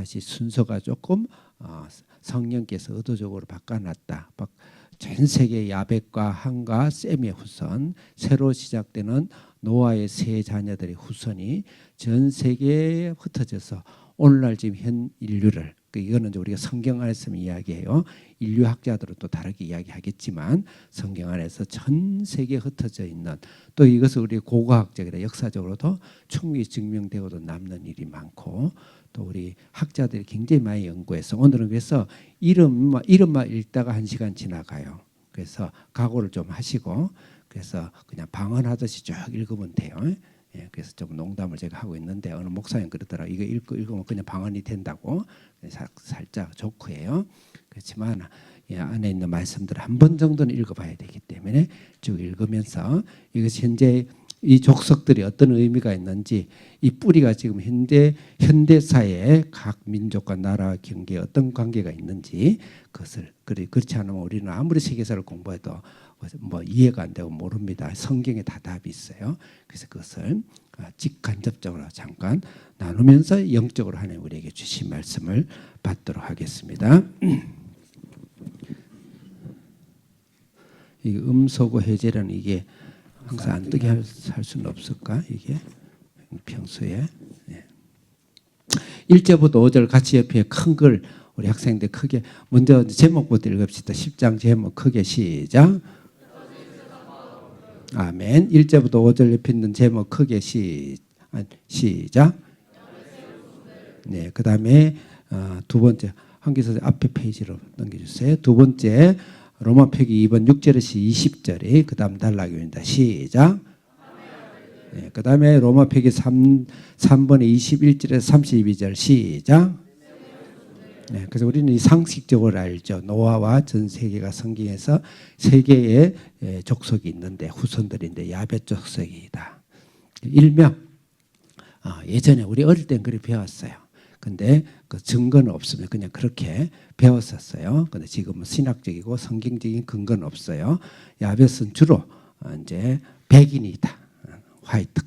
다시 순서가 조금 성령께서 의도적으로 바꿔놨다. 전 세계 야벳과 함과 셈의 후손, 새로 시작되는 노아의 세 자녀들의 후손이 전 세계에 흩어져서 오늘날 지금 현 인류를, 이거는 이제 우리가 성경 안에서 이야기해요. 인류학자들은 또 다르게 이야기하겠지만 성경 안에서 전 세계에 흩어져 있는, 또 이것을 우리 고고학적이다 역사적으로도 충분히 증명되고도 남는 일이 많고, 또 우리 학자들이 굉장히 많이 연구해서 오늘은 그래서 이름만 읽다가 1시간 지나가요. 그래서 각오를 좀 하시고, 그래서 그냥 방언하듯이 쭉 읽으면 돼요. 예, 그래서 좀 농담을 제가 하고 있는데 어느 목사님 그러더라고요. 이거 읽으면 그냥 방언이 된다고. 살짝 조크예요. 그렇지만 안에 있는 말씀들을 한 번 정도는 읽어봐야 되기 때문에 쭉 읽으면서 이것이 현재 이 족속들이 어떤 의미가 있는지, 이 뿌리가 지금 현대사회의 각 민족과 나라 경계에 어떤 관계가 있는지, 그것을 그렇지 않으면 우리는 아무리 세계사를 공부해도 뭐 이해가 안 되고 모릅니다. 성경에 다 답이 있어요. 그래서 그것을 직간접적으로 잠깐 나누면서 영적으로 하나님 우리에게 주신 말씀을 받도록 하겠습니다. 이 음소거 해제라는 이게 항상 안 뜨게 할 수는 없을까? 이게 평소에 1절부터 5절 같이 옆에 큰 글 우리 학생들 크게 먼저 제목부터 읽읍시다. 10장 제목 크게 시작. 아멘. 1절부터 5절 옆에 있는 제목 크게 시작. 네, 그 다음에 두 번째 한기서 앞에 페이지로 넘겨주세요. 두 번째 로마 표기 2번 6절에서 20절이 그 다음 단락입니다. 시작. 네, 그 다음에 로마 표기 3번에 21절에서 32절 시작. 네, 그래서 우리는 이 상식적으로 알죠. 노아와 전 세계가 성경에서 세 개의 족속이 있는데 후손들인데 야벳 족속이다. 일명 예전에 우리 어릴 땐 그렇게 배웠어요. 근데 그 증거는 없으면 그냥 그렇게 배웠었어요. 근데 지금은 신학적이고 성경적인 근거는 없어요. 야벳은 주로 이제 백인이다. 화이트.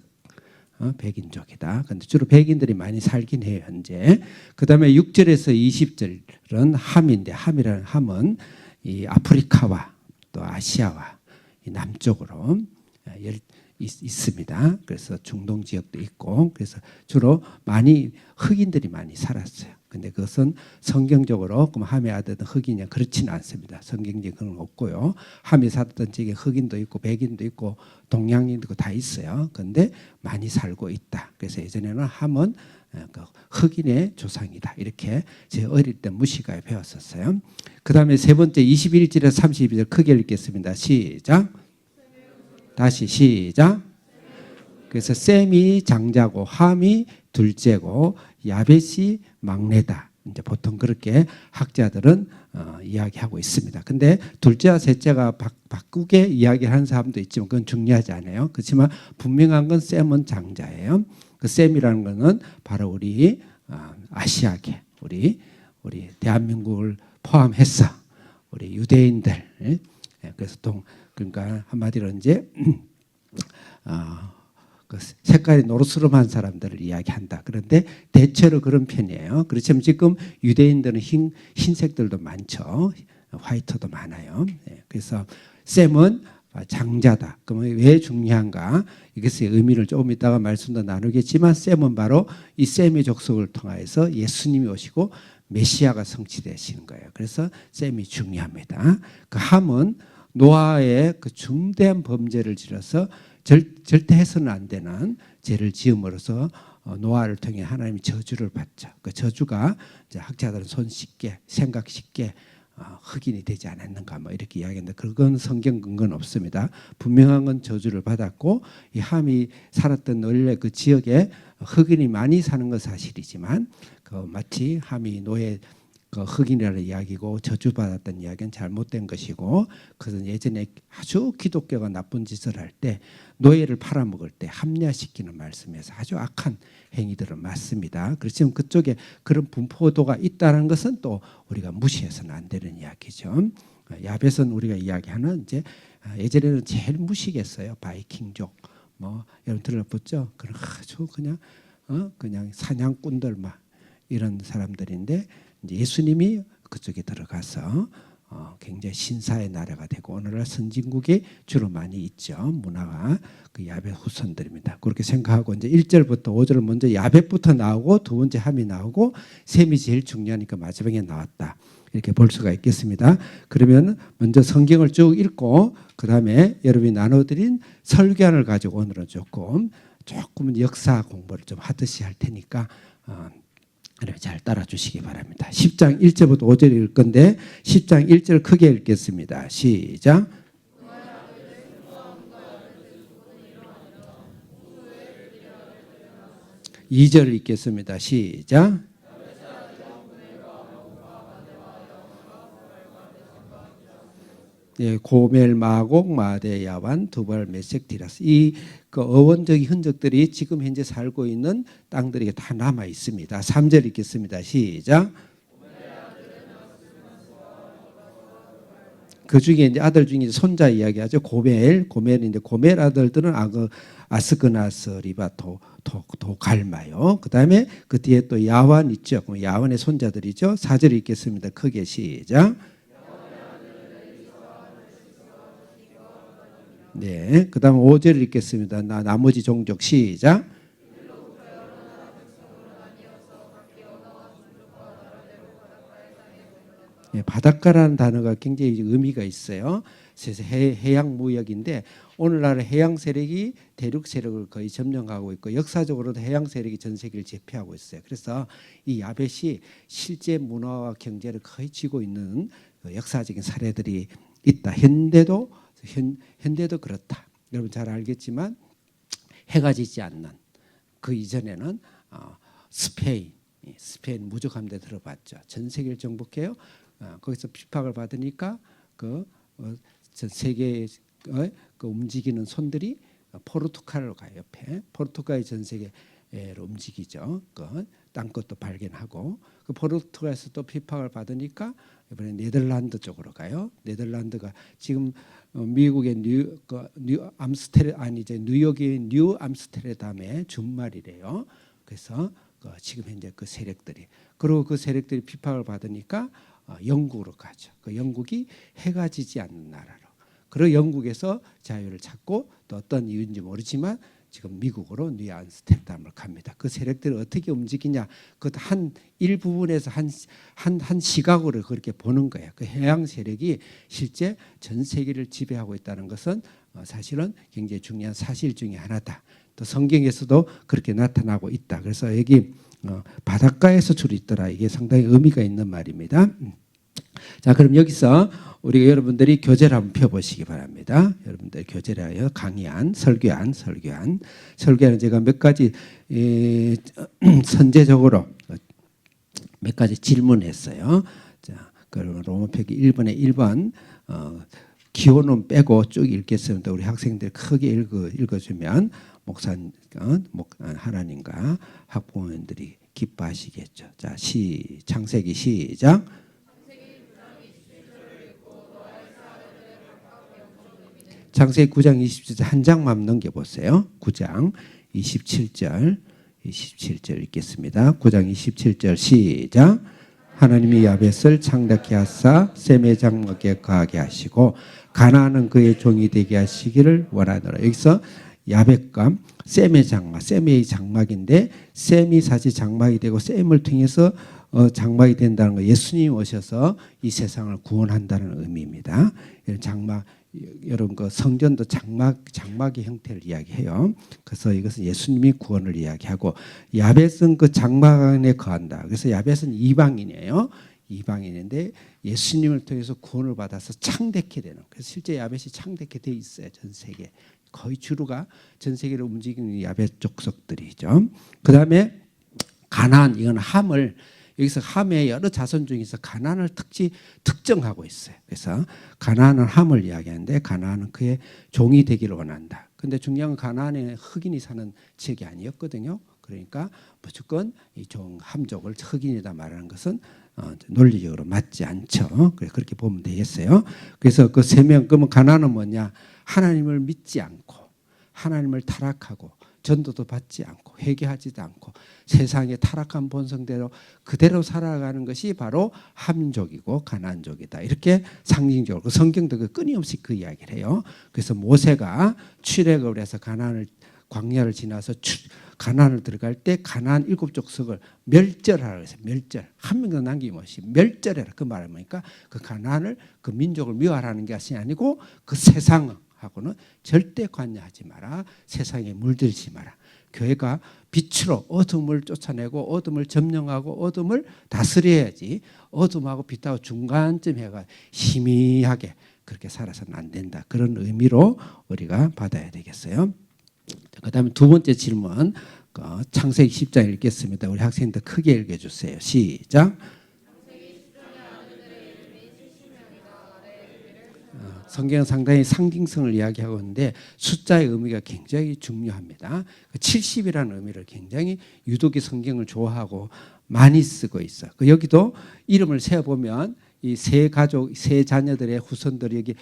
백인족이다. 근데 주로 백인들이 많이 살긴 해요, 현재. 그 다음에 6절에서 20절은 함인데, 함이라는 함은 이 아프리카와 또 아시아와 이 남쪽으로 있습니다. 그래서 중동 지역도 있고, 그래서 주로 흑인들이 많이 살았어요. 근데 그것은 성경적으로 그럼 함의 아들은 흑인이냐 그렇지는 않습니다. 성경적인 그런 건 없고요. 함이 살았던 지역에 흑인도 있고 백인도 있고 동양인도 있고 다 있어요. 그런데 많이 살고 있다. 그래서 예전에는 함은 흑인의 조상이다. 이렇게 제 어릴 때 무시가에 배웠었어요. 그 다음에 세 번째 21절에서 32절 크게 읽겠습니다. 시작. 다시 시작. 그래서 셈이 장자고 함이 둘째고 야벳이 막내다. 이제 보통 그렇게 학자들은 이야기하고 있습니다. 근데 둘째와 셋째가 바꾸게 이야기하는 사람도 있지만 그건 중요하지 않아요. 그렇지만 분명한 건 셈은 장자예요. 그 셈이라는 것은 바로 우리 아시아계, 우리 대한민국을 포함해서 우리 유대인들. 그래서 그러니까 한마디로 이제 그 색깔이 노릇스름한 사람들을 이야기한다. 그런데 대체로 그런 편이에요. 그렇지만 지금 유대인들은 흰색들도 많죠. 화이트도 많아요. 그래서 셈은 장자다. 그러면 왜 중요한가? 이것의 의미를 조금 이따가 말씀도 나누겠지만 셈은 바로 이 셈의 족속을 통해서 예수님이 오시고 메시아가 성취되시는 거예요. 그래서 셈이 중요합니다. 그 함은 노아의 그 중대한 범죄를 지어서 절대 해서는 안 되는 죄를 지음으로써 노아를 통해 하나님이 저주를 받죠. 그 저주가 이제 학자들은 손쉽게 생각 쉽게 흑인이 되지 않았는가 뭐 이렇게 이야기하는데 그건 성경 근거는 없습니다. 분명한 건 저주를 받았고 이 함이 살았던 원래 그 지역에 흑인이 많이 사는 건 사실이지만 그 마치 함이 노예 그 흑인이라는 이야기고 저주받았던 이야기는 잘못된 것이고 그것은 예전에 아주 기독교가 나쁜 짓을 할 때 노예를 팔아먹을 때 합리화시키는 말씀에서 아주 악한 행위들은 맞습니다. 그렇지만 그쪽에 그런 분포도가 있다는 것은 또 우리가 무시해서는 안 되는 이야기죠. 야벳은 우리가 이야기하는 이제 예전에는 제일 무시겠어요. 바이킹족 뭐 여러분 들어봤죠? 그런 아주 그냥 사냥꾼들 막 이런 사람들인데 이제 예수님이 그쪽에 들어가서 굉장히 신사의 나라가 되고 오늘날 선진국에 주로 많이 있죠. 문화가 그 야벳 후손들입니다. 그렇게 생각하고 이제 1절부터 5절 먼저 야벳부터 나오고 두 번째 함이 나오고 셈이 제일 중요하니까 마지막에 나왔다. 이렇게 볼 수가 있겠습니다. 그러면 먼저 성경을 쭉 읽고 그 다음에 여러분이 나눠드린 설교안을 가지고 오늘은 조금 역사 공부를 좀 하듯이 할 테니까 잘 따라주시기 바랍니다. 10장 1절부터 5절 읽을 건데 10장 1절 크게 읽겠습니다. 시작. 2절 읽겠습니다. 시작. 예, 고멜, 마곡, 마대, 야완, 두발, 메섹, 디라스. 그 어원적인 흔적들이 지금 현재 살고 있는 땅들이 다 남아 있습니다. 3절 읽겠습니다. 시작. 그 중에 이제 아들 중에 손자 이야기하죠. 고멜은 이제 고멜 아들들은 아스그나스, 리바, 갈마요. 그 다음에 그 뒤에 또 야완 있죠. 그럼 야완의 손자들이죠. 4절 읽겠습니다. 크게 시작. 네, 그 다음 5절 읽겠습니다. 나머지 종족 시작. 네, 바닷가라는 단어가 굉장히 의미가 있어요. 그래서 해양 무역인데 오늘날 해양 세력이 대륙 세력을 거의 점령하고 있고 역사적으로도 해양 세력이 전 세계를 제패하고 있어요. 그래서 이 야벳이 실제 문화와 경제를 거의 쥐고 있는 역사적인 사례들이 있다. 현대도 그렇다. 여러분 잘 알겠지만 해가 지지 않는 그 이전에는 스페인 무적함대 들어봤죠. 전 세계를 정복해요. 거기서 비박을 받으니까 전 세계의 그 움직이는 손들이 포르투갈로 가요. 옆에 포르투갈이 전 세계로 움직이죠. 그 땅끝도 발견하고 그 포르투갈에서 또 비박을 받으니까 이번에 네덜란드 쪽으로 가요. 네덜란드가 지금 미국의 뉴욕의 뉴 암스테르담의 준말이래요. 그래서 지금 현재 그 세력들이 그리고 그 세력들이 비박을 받으니까 영국으로 가죠. 그 영국이 해가 지지 않는 나라로. 그리고 영국에서 자유를 찾고 또 어떤 이유인지 모르지만 지금 미국으로 뉴 암스테르담을 갑니다. 그 세력들이 어떻게 움직이냐? 그 한 일부분에서 한 시각으로 그렇게 보는 거예요. 그 해양 세력이 실제 전 세계를 지배하고 있다는 것은 사실은 굉장히 중요한 사실 중에 하나다. 또 성경에서도 그렇게 나타나고 있다. 그래서 여기 바닷가에서 주로 있더라. 이게 상당히 의미가 있는 말입니다. 자, 그럼 여기서 우리 여러분들이 교재를 한번 펴보시기 바랍니다. 여러분들 교재라요. 강의안, 설교안. 설교안은 제가 몇 가지 선제적으로 몇 가지 질문했어요. 자, 그럼 로마표기 1번에 1번 기호는 빼고 쭉 읽겠습니다. 우리 학생들 크게 읽어주면 하나님과 학부모님들이 기뻐하시겠죠. 자, 창세기 시작. 창세기 9장 27절 한 장만 넘겨보세요. 9장 27절 읽겠습니다. 9장 27절 시작. 하나님이 야벳을 창답케 하사 셈의 장막에 거하게 하시고 가나안은 그의 종이 되게 하시기를 원하노라. 여기서 야벳과 셈의 장막인데 셈이 사실 장막이 되고 셈을 통해서 장막이 된다는 거 예수님이 오셔서 이 세상을 구원한다는 의미입니다. 여러분 그 성전도 장막의 형태를 이야기해요. 그래서 이것은 예수님이 구원을 이야기하고 야벳은 그 장막 안에 거한다. 그래서 야벳은 이방인이에요. 이방인인데 예수님을 통해서 구원을 받아서 창대케 되는. 그래서 실제 야벳이 창대케 돼 있어요. 전 세계 거의 주류가 전 세계를 움직이는 야벳 족속들이죠. 그 다음에 가나안 이건 함을 여기서 함의 여러 자손 중에서 가나안을 특정하고 있어요. 그래서 가나안은 함을 이야기하는데 가나안은 그의 종이 되기를 원한다. 근데 중요한 건 가나안에 흑인이 사는 지역이 아니었거든요. 그러니까 무조건 이 함족을 흑인이다 말하는 것은 논리적으로 맞지 않죠. 그렇게 보면 되겠어요. 그래서 그 세 명 그러면 가나안은 뭐냐? 하나님을 믿지 않고 하나님을 타락하고 전도도 받지 않고 회개하지도 않고 세상의 타락한 본성대로 그대로 살아가는 것이 바로 함족이고 가나안족이다. 이렇게 상징적으로 성경도 끊임없이 그 이야기를 해요. 그래서 모세가 출애굽을 해서 가나안을 광야를 지나서 가나안을 들어갈 때 가나안 7족속을 멸절하라고 해서 멸절 한 명도 남김없이 멸절해라. 그 말은 뭐니까 그 가나안을 그 민족을 미워하라는 것이 아니고 그 세상하고는 절대 관여하지 마라. 세상에 물들지 마라. 교회가 빛으로 어둠을 쫓아내고 어둠을 점령하고 어둠을 다스려야지 어둠하고 빛하고 중간쯤 해가 희미하게 그렇게 살아서는 안 된다. 그런 의미로 우리가 받아야 되겠어요. 그 다음에 두 번째 질문 창세기 10장 읽겠습니다. 우리 학생들 크게 읽어주세요. 시작. 성경은 상당히 상징성을 이야기하고 있는데 숫자의 의미가 굉장히 중요합니다. 70이라는 의미를 굉장히 유독이 성경을 좋아하고 많이 쓰고 있어요. 여기도 이름을 세어보면 이 세 가족, 세 자녀들의 후손들이 여기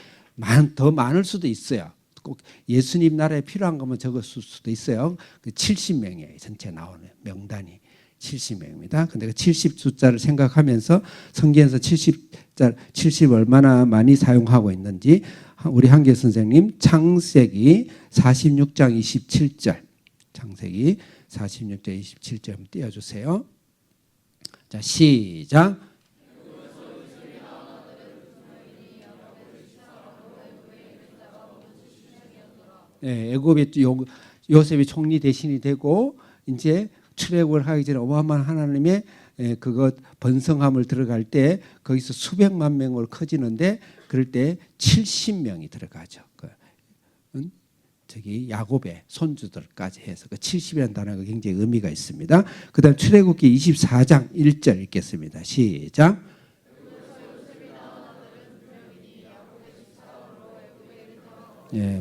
더 많을 수도 있어요. 꼭 예수님 나라에 필요한 거면 적었을 수도 있어요. 70명이에요. 전체 나오는 명단이 70명입니다. 근데 그 70 숫자를 생각하면서 성경에서 70 얼마나 많이 사용하고 있는지 우리 한계 선생님 창세기 46장 27절 창세기 46장 27절 한번 띄워주세요. 자 시작. 애굽의 요셉이 총리 대신이 되고 이제 출애굽을 하기 전에 어마어마한 하나님의 그것 번성함을 들어갈 때 거기서 수백만 명으로 커지는데 그럴 때 70명이 들어가죠. 저기 야곱의 손주들까지 해서 그 70이라는 단어가 굉장히 의미가 있습니다. 그다음 출애굽기 24장 1절 읽겠습니다. 시작.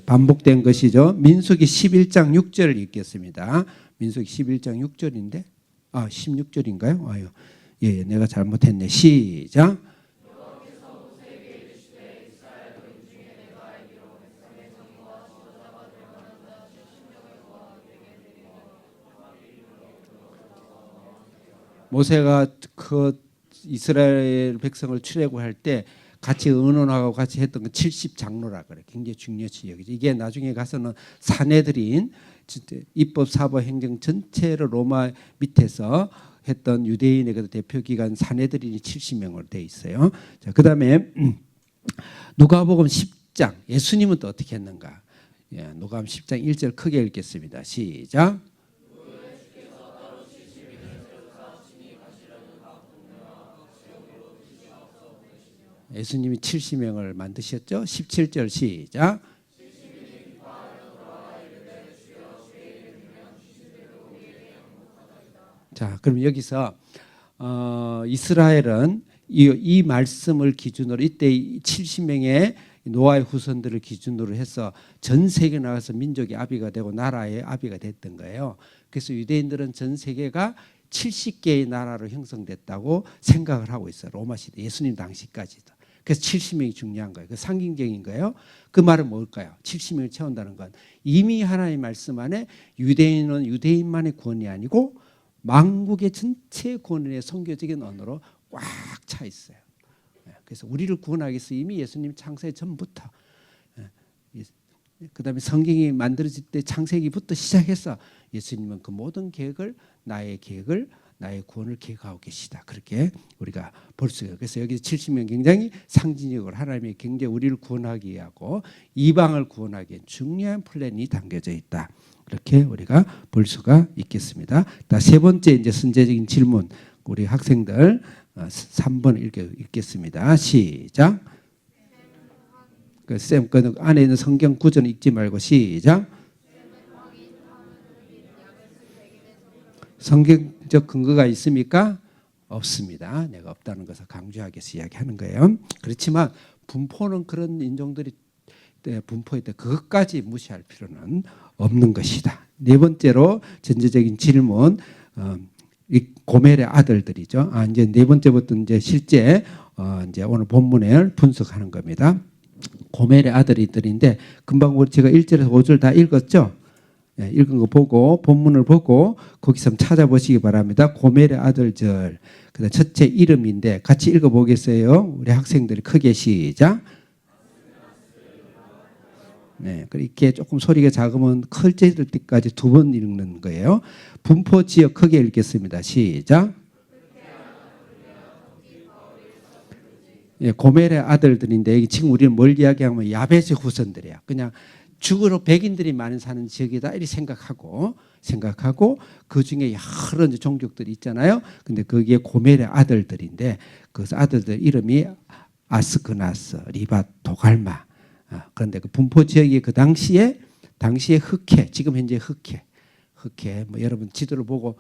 반복된 것이죠. 민수기 11장 6절을 읽겠습니다. 민수기 11장 6절인데 16절인가요? 내가 잘못했네. 시작. 모세가 그 이스라엘 백성을 출애굽할 때 같이 의논하고 같이 했던 건 70장로라 그래. 굉장히 중요시 여기죠. 이게 나중에 가서는 사내들인 입법, 사법, 행정 전체를 로마 밑에서 했던 유대인의 그 대표기관 사내들인이 70명으로 돼 있어요. 자, 그다음에 누가복음 10장 예수님은 또 어떻게 했는가? 누가복음 10장 1절 크게 읽겠습니다. 시작. 예수님이 70명을 만드셨죠. 17절 시작. 자, 그럼 여기서 이스라엘은 이 말씀을 기준으로 이때 70명의 노아의 후손들을 기준으로 해서 전 세계 나가서 민족의 아비가 되고 나라의 아비가 됐던 거예요. 그래서 유대인들은 전 세계가 70개의 나라로 형성됐다고 생각을 하고 있어요. 로마 시대 예수님 당시까지도. 그래서 70명이 중요한 거예요. 그 상징적인 거예요. 그 말은 뭘까요? 70명을 채운다는 건 이미 하나님의 말씀 안에 유대인은 유대인만의 구원이 아니고 만국의 전체 구원의 선교적인 언어로 꽉 차 있어요. 그래서 우리를 구원하기 위해서 이미 예수님 창세 전부터 그다음에 성경이 만들어질 때 창세기부터 시작해서 예수님은 그 모든 계획을 나의 구원을 계획하고 계시다. 그렇게 우리가 볼 수 있어요. 그래서 여기 70명 굉장히 상징적으로 하나님이 굉장히 우리를 구원하기 위하고 이방을 구원하기 위한 중요한 플랜이 담겨져 있다. 그렇게 우리가 볼 수가 있겠습니다. 세 번째 이제 선제적인 질문 우리 학생들 3번 읽겠습니다. 시작. 쌤 그 안에 있는 성경 구절은 읽지 말고 시작. 성경적 근거가 있습니까? 없습니다. 내가 없다는 것을 강조하기 위해서 이야기하는 거예요. 그렇지만 분포는 그런 인종들이 분포에 때 그것까지 무시할 필요는 없는 것이다. 네 번째로 전제적인 질문 이 고멜의 아들들이죠. 이제 네 번째부터 이제 실제 이제 오늘 본문을 분석하는 겁니다. 고멜의 아들들인데 금방 제가 1절에서 5절 다 읽었죠. 예, 읽은 거 보고 본문을 보고 거기서 한번 찾아보시기 바랍니다. 고멜의 아들절. 그다음 첫째 이름인데 같이 읽어보겠어요. 우리 학생들이 크게 시작. 네, 이렇게 조금 소리가 작으면 클 때까지 2번 읽는 거예요. 분포 지역 크게 읽겠습니다. 시작. 예, 고멜의 아들들인데 지금 우리는 뭘 이야기하면 야벳의 후손들이야. 그냥 주로 백인들이 많이 사는 지역이다 이렇게 생각하고 그 중에 여러 종족들이 있잖아요. 근데 그게 고멜의 아들들인데 그 아들들 이름이 아스그나스, 리밧, 도갈마. 그런데 그 분포 지역이 그 당시에 흑해, 지금 현재 흑해. 뭐 여러분 지도를 보고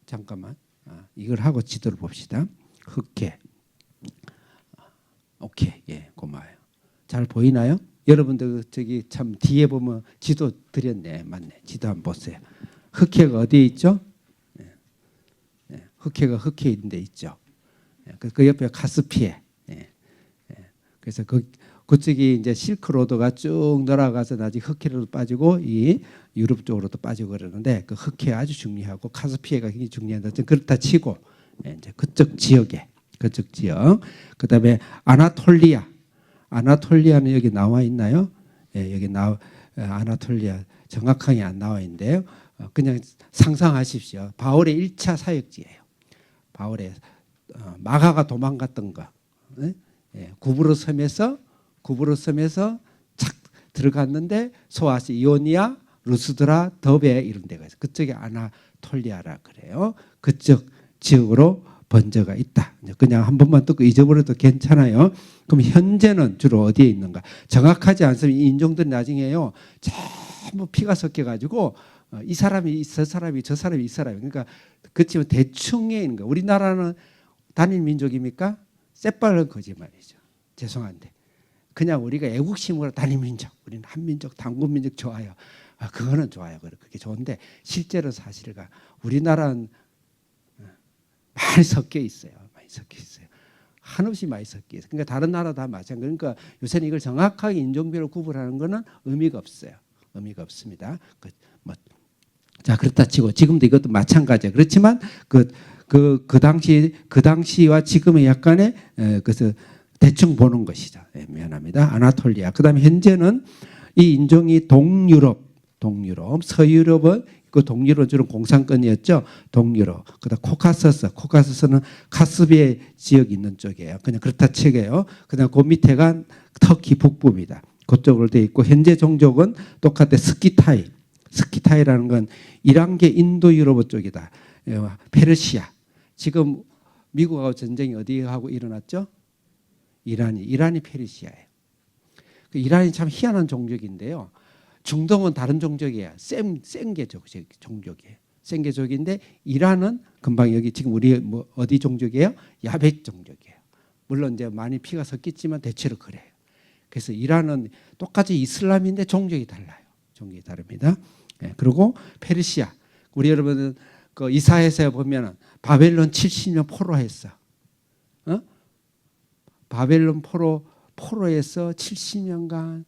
잠깐만 이걸 하고 지도를 봅시다. 흑해. 오케이, 예, 고마워요. 잘 보이나요? 여러분들 저기 참 뒤에 보면 지도 드렸네, 맞네. 지도 한번 보세요. 흑해가 어디에 있죠? 예. 예. 흑해가 흑해 있는 데 있죠. 예. 그 옆에 카스피해. 예. 예. 그래서 그쪽이 이제 실크로드가 쭉 돌아가서 나중에 흑해로도 빠지고 이 유럽 쪽으로도 빠지고 그러는데 그 흑해 아주 중요하고 카스피해가 굉장히 중요한데 그렇다 치고 예, 이제 그쪽 지역에. 그쪽 지역. 그다음에 아나톨리아는 여기 나와 있나요? 예, 여기 아나톨리아 정확하게 안 나와 있는데요. 그냥 상상하십시오. 바울의 1차 사역지예요. 바울의 마가가 도망갔던 거. 예, 구브로 섬에서 착 들어갔는데 소아시, 이오니아, 루스드라, 더베 이런 데가 있어요. 그쪽이 아나톨리아라 그래요. 그쪽 지역으로 번져가 있다. 그냥 한 번만 듣고 잊어버려도 괜찮아요. 그럼 현재는 주로 어디에 있는가? 정확하지 않으면 이 인종들이 나중에요. 전부 피가 섞여가지고 이 사람이 저 사람이 저 사람이 이 사람이 그러니까 그치만 대충에 있는 거. 우리나라는 단일 민족입니까? 새빨간 거짓말이죠. 죄송한데 그냥 우리가 애국심으로 단일 민족, 우리는 한민족, 단군민족 좋아요. 그거는 좋아요. 그렇게 좋은데 실제로 사실은 우리나라는 많이 섞여 있어요. 한없이 많이 섞여 있어요. 그러니까 다른 나라 다 마찬가지. 그러니까 요새는 이걸 정확하게 인종별로 구분하는 거는 의미가 없어요. 의미가 없습니다. 자 그렇다 치고 지금도 이것도 마찬가지예요. 그렇지만 그 당시와 지금의 약간의 그래서 대충 보는 것이죠. 네, 미안합니다. 아나톨리아. 그다음에 현재는 이 인종이 동유럽, 서유럽은 그 동유럽은 주로 공산권이었죠. 동유럽. 그다음 코카서스는 카스피해 지역이 있는 쪽이에요. 그냥 그렇다 치게요. 그다음 그 밑에가 터키 북부입니다. 그쪽으로 돼 있고 현재 종족은 똑같아 스키타이라는 건 이란계 인도 유럽 쪽이다. 페르시아. 지금 미국하고 전쟁이 어디하고 일어났죠? 이란이 페르시아예요. 이란이 참 희한한 종족인데요. 중동은 다른 종족이에요. 센게족 종족이에요. 센게족인데 이란은 금방 여기 지금 우리 뭐 어디 종족이에요? 야벳 종족이에요. 물론 이제 많이 피가 섞였지만 대체로 그래요. 그래서 이란은 똑같이 이슬람인데 종족이 달라요. 종족이 다릅니다. 네, 그리고 페르시아. 우리 여러분은 그 이사야서에 보면은 바벨론 70년 포로했어. 바벨론 포로에서 70년간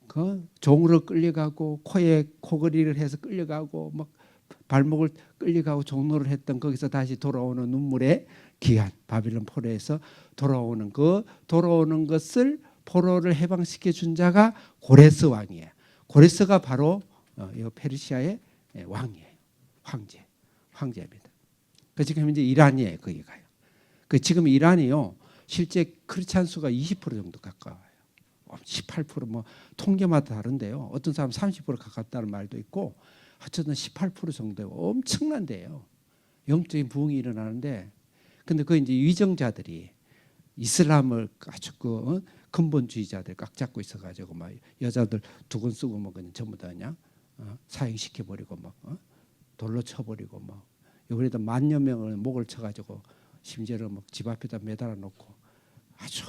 그 종으로 끌려가고 코에 코걸이를 해서 끌려가고 막 발목을 끌려가고 종로를 했던 거기서 다시 돌아오는 눈물의 기한 바빌론 포로에서 돌아오는 것을 포로를 해방시켜 준 자가 고레스 왕이에요. 고레스가 바로 페르시아의 왕이에요. 황제입니다. 그 지금 이제 이란이에요. 거기 가요. 그 지금 이란이요. 실제 크리스찬 수가 20% 정도 가까워요. 18% 뭐 통계마다 다른데요. 어떤 사람 30% 가깝다는 말도 있고 어쨌든 18% 정도 엄청난데요. 영적인 부흥이 일어나는데 근데 그 이제 위정자들이 이슬람을 아주 그 근본주의자들 꽉 잡고 있어가지고 막 여자들 두건 쓰고 뭐 그냥 전부 다 그냥 사형시켜 버리고 막 돌로 쳐버리고 막 이번에도 10,000여 명을 목을 쳐가지고 심지어는 막 집 앞에다 매달아 놓고 아주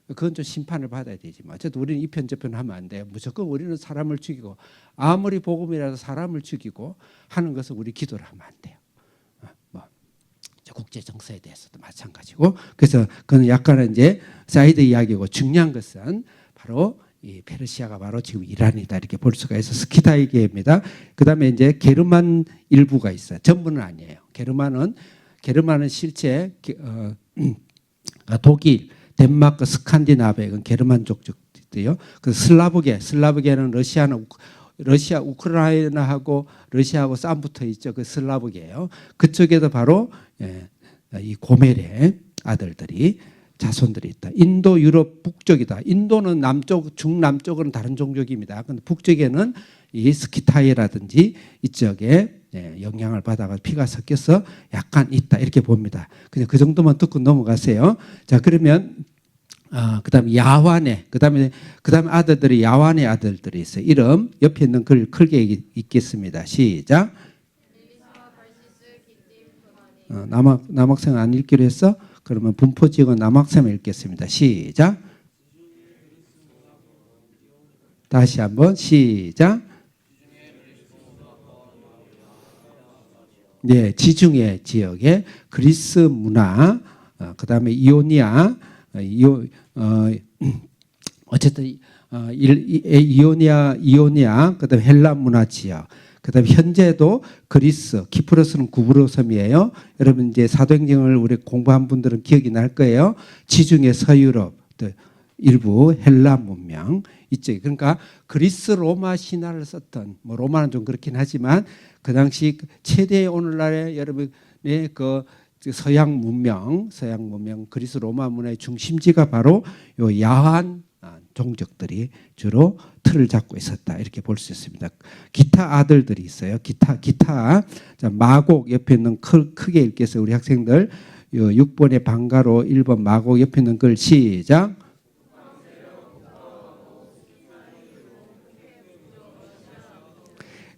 그건 좀 심판을 받아야 되지만 어쨌든 우리는 이편 저편 하면 안 돼요. 무조건 우리는 사람을 죽이고 아무리 복음이라도 사람을 죽이고 하는 것은 우리 기도를 하면 안 돼요. 뭐 국제 정세에 대해서도 마찬가지고 그래서 그는 약간은 이제 사이드 이야기고 중요한 것은 바로 이 페르시아가 바로 지금 이란이다 이렇게 볼 수가 있어. 스키타이계입니다. 그다음에 이제 게르만 일부가 있어요. 전부는 아니에요. 게르만은 실제 독일, 덴마크, 스칸디나비아 이건 게르만 족속들이요. 그 슬라브계는 러시아 우크라이나하고 러시아하고 싸움 붙어 있죠. 그 슬라브계예요. 그쪽에도 바로 이 고멜의 아들들이 자손들이 있다. 인도 유럽 북쪽이다. 인도는 남쪽 중남쪽은 다른 종족입니다. 근데 북쪽에는 이 스키타이라든지 이쪽에 영향을 받아가 피가 섞여서 약간 있다 이렇게 봅니다. 그냥 그 정도만 듣고 넘어가세요. 자 그러면 그다음 야완의 그다음에 아들들이 야완의 아들들이 있어요. 이름 옆에 있는 글 크게 읽겠습니다. 시작. 남학생 안 읽기로 했어? 그러면 분포지역은 남학생 읽겠습니다. 시작. 다시 한번 시작. 네, 지중해 지역의 그리스 문화, 그다음에 이오니아, 어쨌든 이오니아, 그다음에 헬라 문화 지역. 그다음에 현재도 그리스, 키프로스는 구브로 섬이에요. 여러분 이제 사도행전을 우리 공부한 분들은 기억이 날 거예요. 지중해 서유럽, 일부 헬라 문명 이쪽. 그러니까 그리스 로마 신화를 썼던 뭐 로마는 좀 그렇긴 하지만 그 당시 최대 오늘날의 여러분의 그 서양 문명 그리스 로마 문화의 중심지가 바로 요 야한 종족들이 주로 틀을 잡고 있었다 이렇게 볼 수 있습니다. 기타 아들들이 있어요. 기타. 자, 마곡 옆에 있는 크게 읽겠어요. 우리 학생들 6번의 방가로 1번 마곡 옆에 있는 글 시작.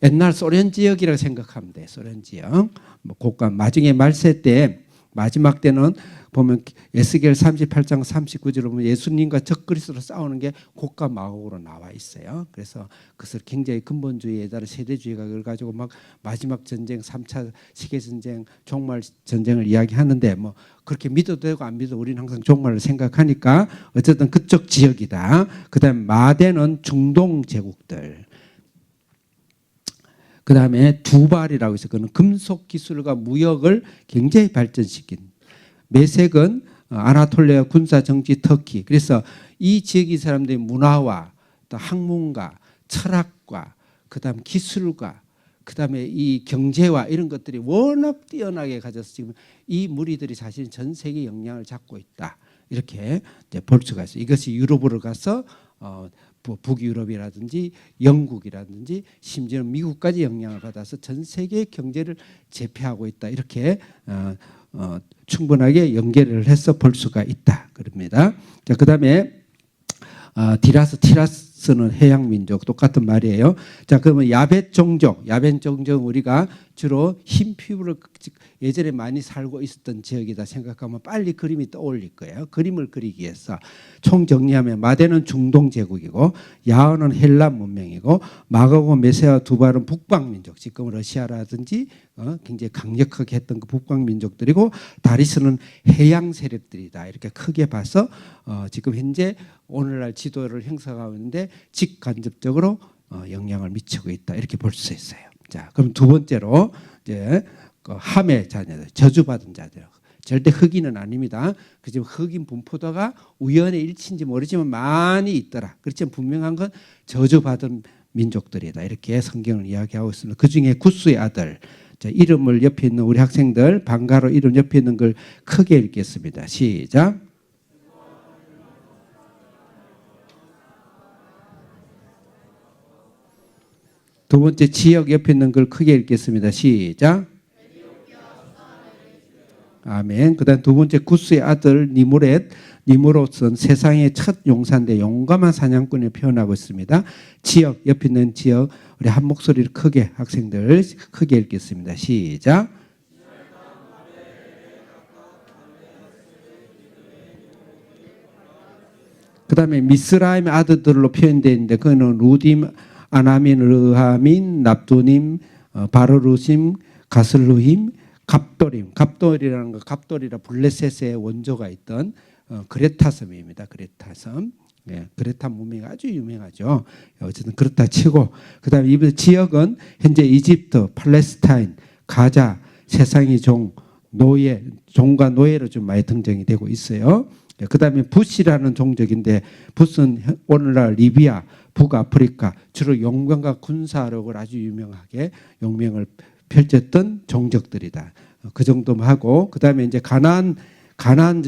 옛날 소련 지역이라고 생각하면 돼. 소련 지역. 뭐 곡간 나중에 말세 때 마지막 때는 보면 에스겔 38장 39절을 보면 예수님과 적그리스도로 싸우는 게 곡과 마곡으로 나와 있어요. 그래서 그것을 굉장히 근본주의에 따른 세대주의가 그걸 가지고 막 마지막 전쟁 3차 세계전쟁 종말 전쟁을 이야기하는데 뭐 그렇게 믿어도 되고 안 믿어도 우리는 항상 종말을 생각하니까 어쨌든 그쪽 지역이다. 그다음에 마대는 중동 제국들. 그 다음에 두발이라고 해서 그는 금속 기술과 무역을 굉장히 발전시킨. 메색은 아나톨리아 군사 정치 터키. 그래서 이 지역의 사람들의 문화와 또 학문과 철학과 그다음 기술과 그다음에 이 경제와 이런 것들이 워낙 뛰어나게 가져서 지금 이 무리들이 사실 전 세계 영향을 잡고 있다. 이렇게 이제 볼 수가 있어요. 이것이 유럽으로 가서 북유럽이라든지 영국이라든지 심지어는 미국까지 영향을 받아서 전 세계 경제를 제패하고 있다. 이렇게 충분하게 연계를 해서 볼 수가 있다. 그럽니다. 자, 그다음에 티라스는 해양 민족 똑같은 말이에요. 자, 그러면 야벳 종족 우리가 주로 흰 피부를 예전에 많이 살고 있었던 지역이다 생각하면 빨리 그림이 떠올릴 거예요. 그림을 그리기 위해서 총 정리하면 마대는 중동 제국이고 야어는 헬라 문명이고 마고고 메세아 두발은 북방 민족, 지금 러시아라든지 굉장히 강력하게 했던 그 북방 민족들이고 다리스는 해양 세력들이다. 이렇게 크게 봐서 지금 현재 오늘날 지도를 형성하고 있는데 직간접적으로 영향을 미치고 있다. 이렇게 볼 수 있어요. 자, 그럼 두 번째로 이제 그 함의 자녀들, 저주받은 자들. 절대 흑인은 아닙니다. 그지만 흑인 분포도가 우연의 일치인지 모르지만 많이 있더라. 그렇지만 분명한 건 저주받은 민족들이다. 이렇게 성경을 이야기하고 있습니다. 그 중에 구스의 아들. 자, 이름을 옆에 있는 우리 학생들 방가로 이름 옆에 있는 걸 크게 읽겠습니다. 시작. 두 번째 지역 옆에 있는 걸 크게 읽겠습니다. 시작. 아멘. 그다음 두 번째 구스의 아들 니므롯은 세상의 첫 용사인데 용감한 사냥꾼을 표현하고 있습니다. 지역 옆에 있는 지역 우리 한 목소리를 크게 학생들 크게 읽겠습니다. 시작. 그다음에 미스라임의 아들들로 표현되어 있는데 그는 루딤, 아나민, 르하민, 납두님, 바르루심, 가슬루힘, 갑돌이라는 거, 갑돌이라 블레셋의 원조가 있던 그레타 섬입니다. 그레타 섬. 예, 그레타 문명이 아주 유명하죠. 어쨌든 그렇다 치고 그다음에 이 지역은 현재 이집트, 팔레스타인, 가자, 세상의 종, 노예, 종과 노예로 좀 많이 등장이 되고 있어요. 그다음에 붓이라는 종족인데 붓은 오늘날 리비아, 북아프리카 주로 용병과 군사력을 아주 유명하게 용명을 펼쳤던 종족들이다. 그 정도만 하고 그다음에 이제 가나안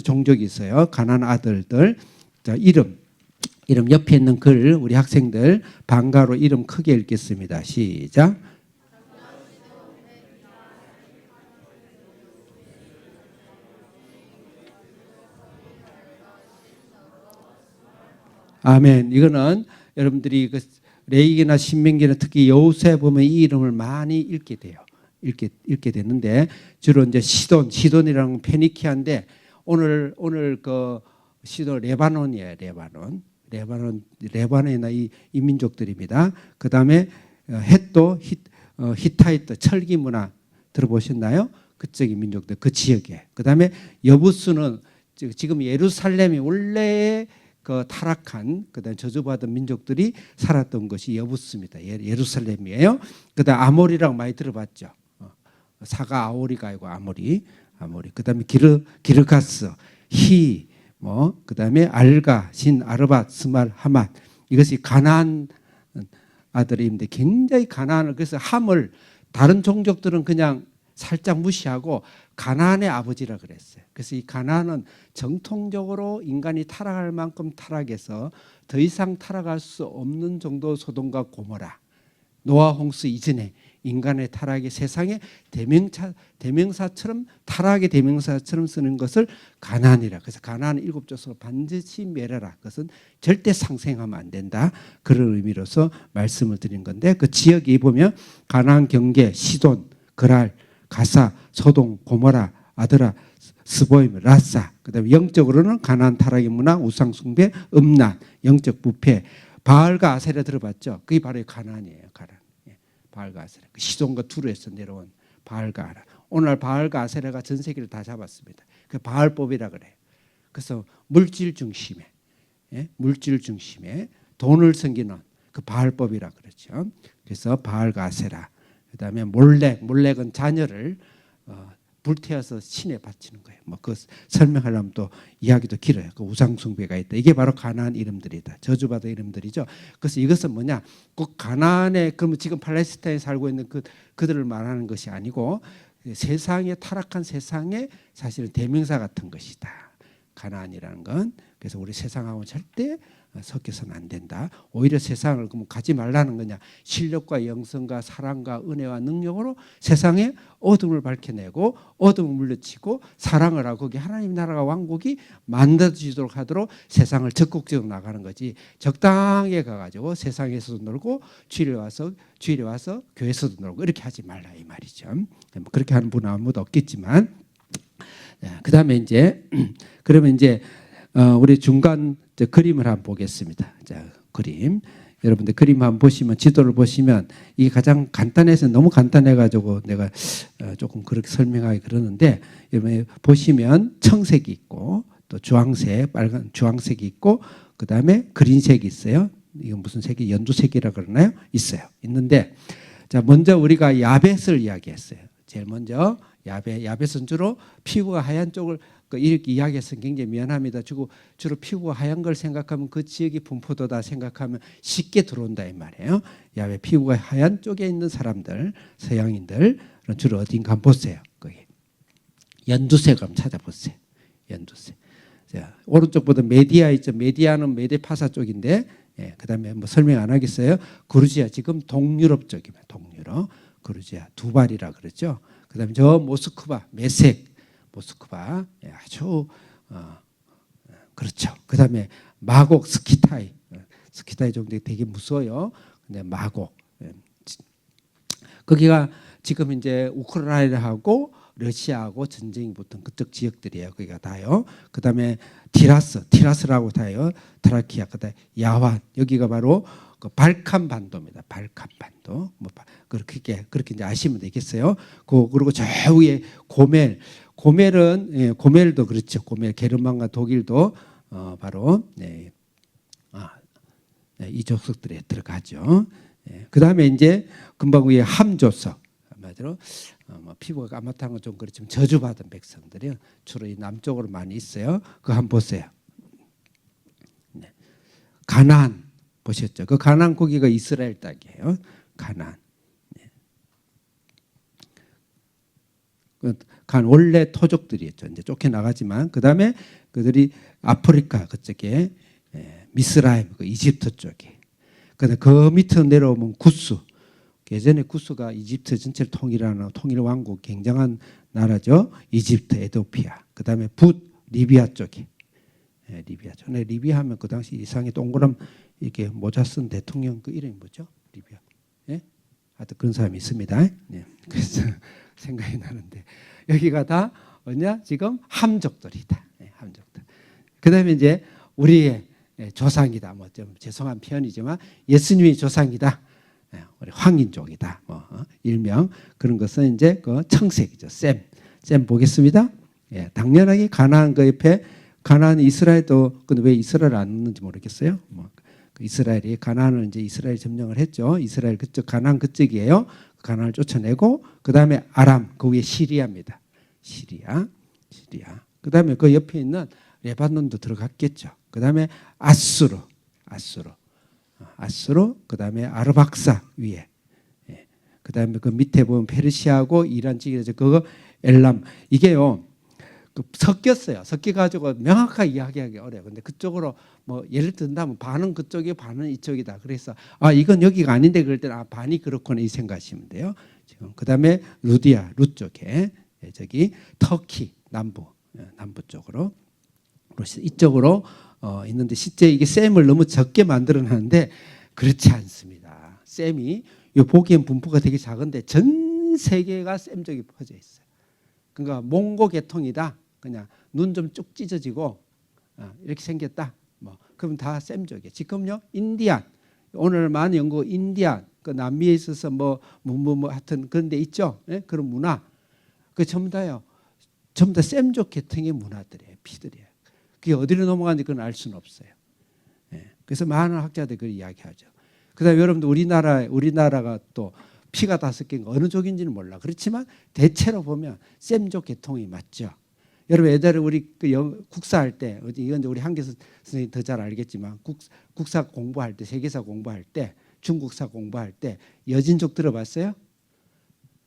종족이 있어요. 가나안 아들들. 자, 이름 옆에 있는 글 우리 학생들 방가로 이름 크게 읽겠습니다. 시작. 아멘. 이거는 여러분들이 그 레위기나 신명기나 특히 여호수아에 보면 이 이름을 많이 읽게 돼요. 읽게 되는데 주로 이제 시돈이라는 건 페니키아인데 오늘 그 시돈 레바논이에요. 레바논이나 이 민족들입니다. 그다음에 헷도 히타이트 철기 문화 들어보셨나요? 그쪽의 민족들 그 지역에. 그다음에 여부스는 지금 예루살렘이 원래 그 타락한 그다음 저주받은 민족들이 살았던 것이 여부스입니다. 예루살렘이에요. 그다음 아모리라고 많이 들어봤죠. 사가 아오리가 아니고 아모리. 그다음에 기르가스, 그다음에 알가, 신, 아르밧, 스말, 하맛. 이것이 가나안 아들인데 굉장히 가나안을 그래서 함을 다른 종족들은 그냥 살짝 무시하고 가나안의 아버지라 그랬어요. 그래서 이 가나안은 정통적으로 인간이 타락할 만큼 타락해서 더 이상 타락할 수 없는 정도 소돔과 고모라 노아 홍수 이전에 인간의 타락이 세상에 대명사처럼 타락의 대명사처럼 쓰는 것을 가나안이라. 그래서 가나안 일곱 족속을 반드시 멸하라. 그것은 절대 상생하면 안 된다. 그런 의미로서 말씀을 드린 건데 그 지역이 보면 가나안 경계, 시돈, 그랄, 가사, 소동, 고모라, 아드라, 스보임, 라사. 그다음에 영적으로는 가나안 타락의 문화, 우상 숭배, 음란, 영적 부패, 바알과 아세라 들어봤죠? 그게 바로 가나안이에요. 가나안. 바알과 아세라. 시돈과 두루에서 내려온 바알과 아세라. 오늘 바알과 아세라가 전 세계를 다 잡았습니다. 그 바알법이라 그래요. 그래서 물질 중심에 돈을 섬기는 그 바알법이라 그러죠. 그래서 바알과 아세라. 그다음에 몰렉은 자녀를 불태워서 신에 바치는 거예요. 그 설명하려면 또 이야기도 길어요. 그 우상 숭배가 있다. 이게 바로 가나안 이름들이다. 저주받은 이름들이죠. 그래서 이것은 뭐냐? 꼭 가나안에 그러면 지금 팔레스타인에 살고 있는 그들을 말하는 것이 아니고 세상에 타락한 세상에 사실은 대명사 같은 것이다. 가나안이라는 건. 그래서 우리 세상하고는 절대 섞여서는 안 된다. 오히려 세상을 그럼 가지 말라는 거냐? 실력과 영성과 사랑과 은혜와 능력으로 세상에 어둠을 밝혀내고 어둠을 물리치고 사랑을 하고 거기 하나님 나라가 왕국이 만들어지도록 하도록 세상을 적극적으로 나가는 거지. 적당하게 가가지고 세상에서도 놀고 주일에 와서 교회에서도 놀고 이렇게 하지 말라 이 말이죠. 그렇게 하는 분은 아무도 없겠지만 그다음에 이제 그러면 이제 우리 중간 그림을 한번 보겠습니다. 자, 그림. 여러분들 그림 한번 보시면 지도를 보시면 이게 가장 간단해서 너무 간단해가지고 내가 조금 그렇게 설명하기 그러는데 여러분 보시면 청색이 있고 또 주황색, 빨간 주황색이 있고 그 다음에 그린색이 있어요. 이건 무슨 색이 연두색이라 그러나요? 있어요. 있는데 자 먼저 우리가 야벳을 이야기했어요. 제일 먼저 야벳은 주로 피부가 하얀 쪽을 이렇게 이야기해서 굉장히 미안합니다. 주로 피부가 하얀 걸 생각하면 그 지역이 분포도다 생각하면 쉽게 들어온다 이 말이에요. 야외 피부가 하얀 쪽에 있는 사람들, 서양인들 주로 어딘가 한번 보세요. 거기 연두색 한번 찾아보세요. 연두색. 자, 오른쪽 보다 메디아 있죠. 메디아는 메데파사 쪽인데, 그다음에 뭐 설명 안 하겠어요. 그루지아 지금 동유럽 쪽이면 동유럽, 그루지아 두발이라 그러죠. 그다음에 저 모스크바 메색. 모스크바 아주 그렇죠. 그다음에 마곡 스키타이 정도 되게 무서워요. 근데 마곡 거기가 지금 이제 우크라이나하고 러시아하고 전쟁이 붙은 그쪽 지역들이에요. 거기가 다요. 그다음에 티라스라고 다요. 트라키아 그다음 야완 여기가 바로 그 발칸 반도입니다. 발칸 반도 뭐 그렇게 이제 아시면 되겠어요. 그리고 저 위에 고멜은 고멜도 그렇죠. 고멜 게르만과 독일도 바로 이 족속들에 들어가죠. 그 다음에 이제 금방 위에 함조석, 한마디로 뭐 피부가 까맣다는 건 좀 그렇지만 저주받은 백성들이 주로 이 남쪽으로 많이 있어요. 그거 한번 보세요. 가나안 보셨죠? 그 가나안 고기가 이스라엘 땅이에요. 가나안. 원래 토족들이었죠. 이제 쫓겨나가지만 그 다음에 그들이 아프리카 그쪽에 미스라임, 그 이집트 쪽에. 근데 그 밑으로 내려오면 구스. 예전에 구스가 이집트 전체를 통일하는 통일 왕국 굉장한 나라죠. 이집트, 에도피아. 그 다음에 리비아 쪽에. 리비아. 전에 리비아 하면 그 당시 이상의 동그란 이렇게 모자 쓴 대통령 그 이름이 뭐죠? 리비아. 예? 하여튼 그런 사람이 있습니다. 예. 그래서 생각이 나는데 여기가 다 뭐냐? 지금 함족들이다. 예, 함족들. 그 다음에 이제 우리의 조상이다. 뭐 좀 죄송한 표현이지만 예수님이 조상이다. 우리 황인족이다. 뭐 일명 그런 것은 이제 그 청색이죠. 셈 보겠습니다. 예, 당연하게 가나안 그 옆에 가나안 이스라엘도 근데 왜 이스라엘 안 넣는지 모르겠어요. 뭐 이스라엘이 가나안을 이제 이스라엘 점령을 했죠. 이스라엘 그쪽 가나안 그쪽이에요. 가나안을 쫓아내고 그 다음에 아람 그 위에 시리아입니다. 시리아. 그 다음에 그 옆에 있는 레바논도 들어갔겠죠. 그 다음에 아수르. 그 다음에 아르박사 위에. 그 다음에 그 밑에 보면 페르시아하고 이란 쪽이죠. 그거 엘람 이게요. 섞였어요. 섞여가지고 명확하게 이야기하기 어려워요. 근데 그쪽으로 뭐 예를 든다면 반은 그쪽이 반은 이쪽이다. 그래서 이건 여기가 아닌데 그럴 때는 반이 그렇구나 이 생각하시면 돼요. 지금 그 다음에 루 쪽에 저기 터키 남부 쪽으로 이쪽으로 있는데 실제 이게 셈을 너무 적게 만들어놨는데 그렇지 않습니다. 셈이 이 보기엔 분포가 되게 작은데 전 세계가 셈족이 퍼져 있어요. 그러니까 몽고 계통이다. 그냥 눈 좀 쭉 찢어지고 이렇게 생겼다. 뭐 그럼 다 셈족이에요. 지금요 인디안 오늘 많은 연구 인디안 그 남미에 있어서 뭐 하여튼 그런 데 있죠. 예? 그런 문화 그 전부 다요. 전부 다 셈족 계통의 문화들이에요. 피들이에요. 그게 어디로 넘어가는지 그건 알 수는 없어요. 예. 그래서 많은 학자들이 그걸 이야기하죠. 그다음에 여러분들 우리나라가 또 피가 5개인 거 어느 족인지는 몰라. 그렇지만 대체로 보면 셈족 계통이 맞죠. 여러분 예전에 우리 그 국사할 때 이건 우리 한계서 선생님이 더 잘 알겠지만 국사 공부할 때 세계사 공부할 때 중국사 공부할 때 여진족 들어봤어요?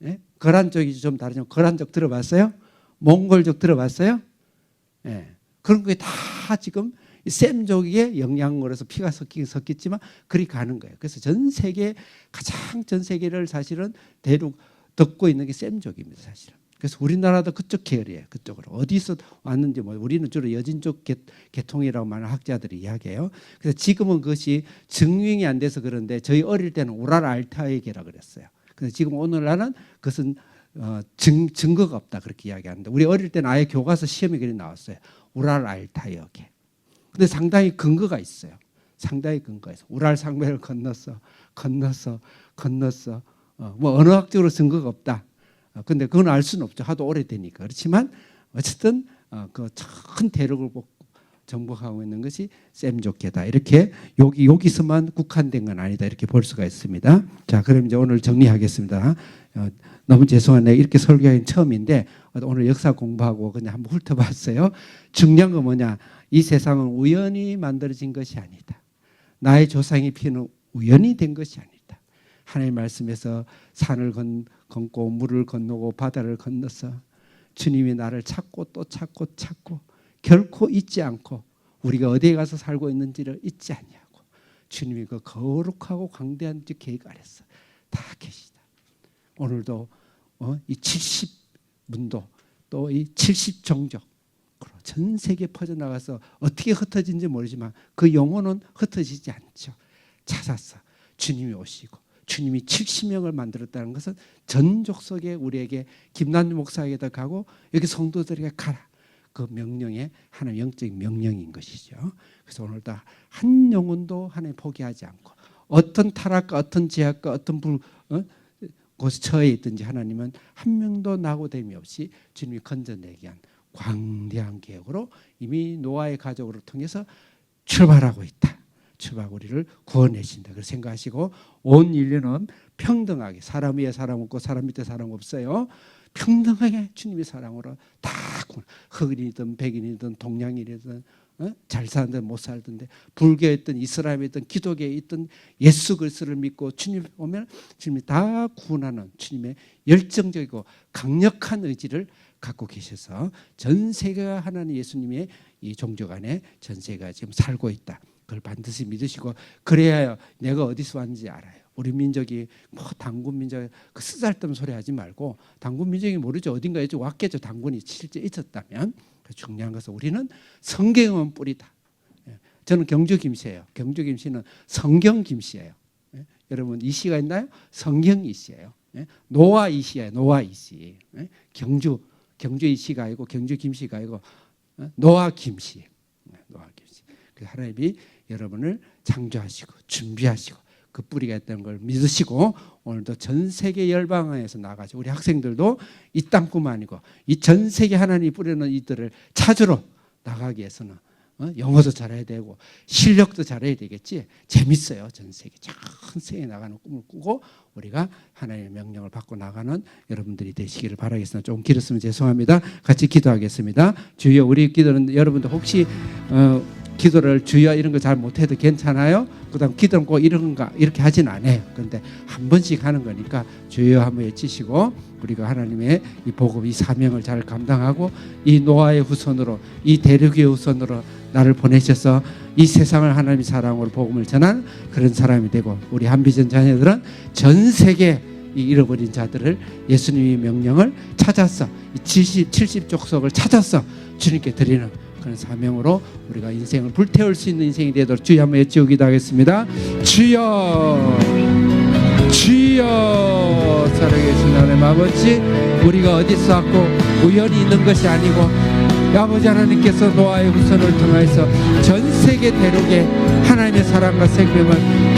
예? 거란족이 좀 다르지만 거란족 들어봤어요? 몽골족 들어봤어요? 예. 그런 게 다 지금 셈족의 영향으로서 피가 섞였지만 그리 가는 거예요. 그래서 전 세계를 사실은 대륙 덮고 있는 게 셈족입니다. 사실은. 그래서 우리나라도 그쪽 계열이에요. 그쪽으로 어디서 왔는지 뭐 우리는 주로 여진족 계통이라고 많은 학자들이 이야기해요. 그래서 지금은 그것이 증명이 안 돼서 그런데 저희 어릴 때는 우랄 알타이계라 그랬어요. 그래서 지금 오늘날은 그것은 증거가 없다 그렇게 이야기하는데 우리 어릴 때는 아예 교과서 시험에 그리 나왔어요. 우랄 알타이어계. 근데 상당히 근거가 있어요. 우랄 상맥을 건넜어. 뭐 언어학적으로 증거가 없다. 근데 그건 알 수는 없죠. 하도 오래되니까. 그렇지만 어쨌든 그 큰 대륙을 정복하고 있는 것이 셈족계다. 이렇게 여기서만 국한된 건 아니다. 이렇게 볼 수가 있습니다. 자, 그럼 이제 오늘 정리하겠습니다. 너무 죄송하네요. 이렇게 설교하기는 처음인데 오늘 역사 공부하고 그냥 한번 훑어봤어요. 중요한 건 뭐냐? 이 세상은 우연히 만들어진 것이 아니다. 나의 조상의 피는 우연히 된 것이 아니다. 하나님의 말씀에서 산을 건고 물을 건너고 바다를 건너서 주님이 나를 찾고 또 찾고 결코 잊지 않고 우리가 어디에 가서 살고 있는지를 잊지 않냐고 주님이 그 거룩하고 광대한 계획 아래서 다 계시다. 오늘도 이 70문도 또 이 70종족 전 세계에 퍼져나가서 어떻게 흩어진지 모르지만 그 영혼은 흩어지지 않죠. 찾아서 주님이 오시고 주님이 70명을 만들었다는 것은 전 족속에 우리에게 김남주 목사에게다 가고 여기 성도들에게 가라. 그 명령에 하나님 영적인 명령인 것이죠. 그래서 오늘도 한 영혼도 하나님 포기하지 않고 어떤 타락과 어떤 제약과 어떤 곳에 처해 있든지 하나님은 한 명도 낙오됨이 없이 주님이 건져내기 위한 광대한 계획으로 이미 노아의 가족으로 통해서 출발하고 있다. 초밥 우리를 구원하신다. 그렇게 생각하시고 온 인류는 평등하게 사람 위에 사람 없고 사람 밑에 사람 없어요. 평등하게 주님의 사랑으로 다 흑인이든 백인이든 동양인이든 잘 살든 못 살든데 불교에 있든 이슬람에 있든 기독교에 있든 예수 그리스도를 믿고 주님 오면 주님이 다 구원하는 주님의 열정적이고 강력한 의지를 갖고 계셔서 전 세계가 하나님 예수님의 이 종족 안에 전 세계가 지금 살고 있다. 그걸 반드시 믿으시고 그래야 내가 어디서 왔는지 알아요. 우리 민족이 뭐 단군 민족 그 쓰잘데없는 소리 하지 말고 단군 민족이 모르죠. 어딘가에 좀 왔겠죠. 단군이 실제 있었다면. 중요한 것은 우리는 성경은 뿌리다. 저는 경주 김씨예요. 경주 김씨는 성경 김씨예요. 여러분 이 씨가 있나요? 성경 이 씨예요. 노아 이 씨예요. 노아 이 씨. 경주 이 씨가 아니고 경주 김씨가 아니고 노아 김씨. 노아 김씨. 그 하나님이 여러분을 창조하시고 준비하시고 그 뿌리가 있다는 걸 믿으시고 오늘도 전 세계 열방에서 나가죠. 우리 학생들도 이 땅뿐만 아니고 이 전 세계 하나님이 뿌리는 이들을 찾으러 나가기 위해서는 영어도 잘해야 되고 실력도 잘해야 되겠지. 재밌어요. 전 세계 전 세계에 나가는 꿈을 꾸고 우리가 하나님의 명령을 받고 나가는 여러분들이 되시기를 바라겠습니다. 좀 길었으면 죄송합니다. 같이 기도하겠습니다. 주여 우리 기도는 여러분들 혹시 기도를 주여 이런 거 잘 못해도 괜찮아요? 그다음 기도는 꼭 이런가 이렇게 하진 않아요. 그런데 한 번씩 하는 거니까 주여 한번 외치시고 우리가 하나님의 이 복음 이 사명을 잘 감당하고 이 노아의 후손으로 이 대륙의 후손으로 나를 보내셔서 이 세상을 하나님의 사랑으로 복음을 전한 그런 사람이 되고 우리 한비전 자녀들은 전 세계 이 잃어버린 자들을 예수님의 명령을 찾아서 70 족속을 찾아서 주님께 드리는 그런 사명으로 우리가 인생을 불태울 수 있는 인생이 되도록 주여 한번 외치기도 하겠습니다. 주여 주여 살아계신 하나님 아버지 우리가 어디서 왔고 우연히 있는 것이 아니고 아버지 하나님께서 노아의 후손을 통해서 전 세계 대륙에 하나님의 사랑과 생명을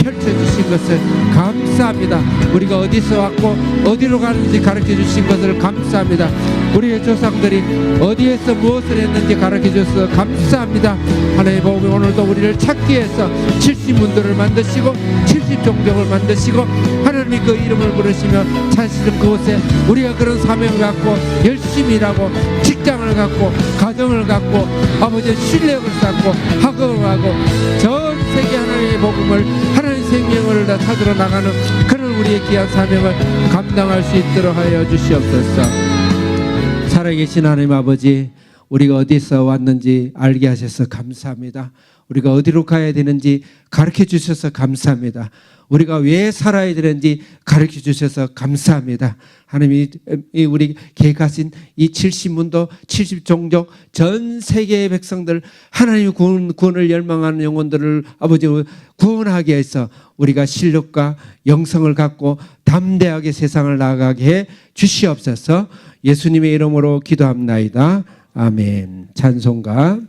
펼쳐주신 것을 감사합니다. 우리가 어디서 왔고 어디로 가는지 가르쳐주신 것을 감사합니다. 우리의 조상들이 어디에서 무엇을 했는지 가르쳐주셔서 감사합니다. 하나님의 복음이 오늘도 우리를 찾기 위해서 70문도를 만드시고 70종족을 만드시고 하나님이 그 이름을 부르시며 찾으시는 그곳에 우리가 그런 사명을 갖고 열심히 일하고 직장을 갖고 가정을 갖고 아버지의 신뢰를 쌓고 학업을 하고 전 세계 하나님의 복음을 하나님의 생명을 다 찾으러 나가는 그런 우리의 귀한 사명을 감당할 수 있도록 하여 주시옵소서. 살아계신 하나님 아버지 우리가 어디서 왔는지 알게 하셔서 감사합니다. 우리가 어디로 가야 되는지 가르쳐 주셔서 감사합니다. 우리가 왜 살아야 되는지 가르쳐 주셔서 감사합니다. 하나님이 우리 계획하신 이 70문도 70종족 전 세계의 백성들 하나님의 구원을 열망하는 영혼들을 아버지 구원하게 해서 우리가 실력과 영성을 갖고 담대하게 세상을 나아가게 해 주시옵소서. 예수님의 이름으로 기도합나이다. 아멘. 찬송가